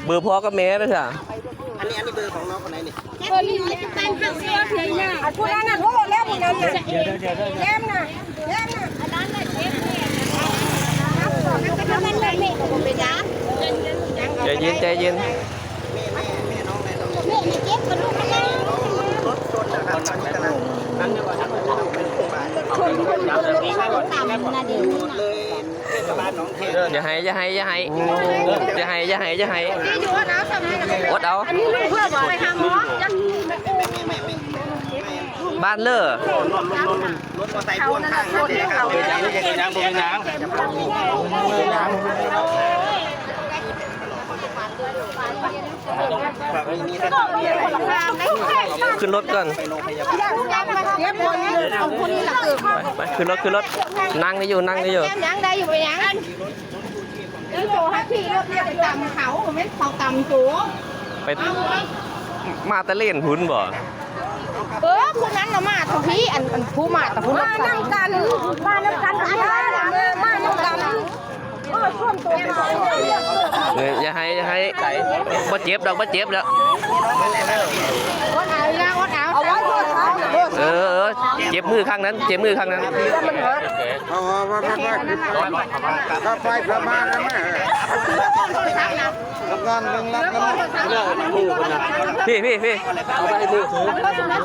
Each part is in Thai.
เบอร์พ่อกับแม่ด้วยจ้ะอันนี้เบอร์ของน้องคนไหนนี่เบอร์นี่เป็นเบอร์เสียเพียงเนี่ยคุณนั่นน่ะโทษแล้วคุณนั่นน่ะแย้มน่ะอันนั้นน่ะเชฟเนี่ยถ้ามันเลยเมฆผมไปจ้าใจเย็นใจเย็นแม่น้องไหนน้อง เมฆเจ็บกระดูกนะรถชนนะครับตอนนี้กำลังนั่งอยู่ว่าเป็นโรงพยาบาลเลยเทศบาลหนองแคอย่าให้อดเอา อันนี้ลูกเพื่อบอกไปหาหมอจัง บ้านเล่อรถมอเตอร์ไซค์พ่วงข้างเขาเป็นยางขึ้นรถก่อนไปขึ้นรถนั่งได้อยู่ยังได้อยู่ไปยังแล้วโจฮักพี่รถเนี่ยไปตำเขาไม่เขาตำสูงไปมาตะเล่นหุ้นบ่คุณนั้นเรามาทุกพี่อันผู้มาแต่ผู้มาน้ำกันอะไรมาน้ำกันช่วงตัวอย่าให้บ่เจ็บแล้ววัดเอาไว้เจ็บมือข้างนั้นไฟประมาณนั้นพี่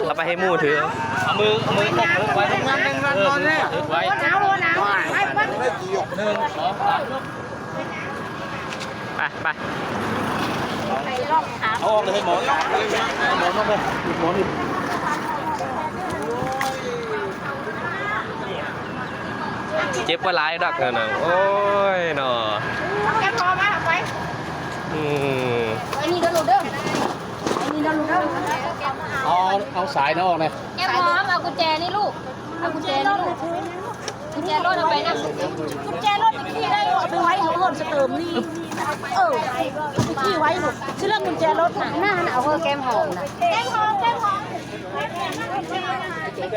เอาไปให้หมู่ถือเอามือไว้งานนอนเนี่ยไว้หนาวไปเอาออกเลยให้หมอเจ็บว่าหลายดักน่ะโอ้ยเนาะแกพอมาไปนี่ก็รู้เด้อเอาสายนอกเลยแกพร้อมเอากุญแจนี่ลูกเอากุญแจนี่ลูกกุญแจรถเอาไปนะกุญแจรถที่ได้เอาไปไว้ของคนจะเติมนี่ที่ไว้ลูกชื่อเรื่องกุญแจรถน่ะหน้าเอาแก้มหอมนะแก้มหอม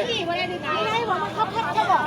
ที่วันนี้ให้ผมเขาบอก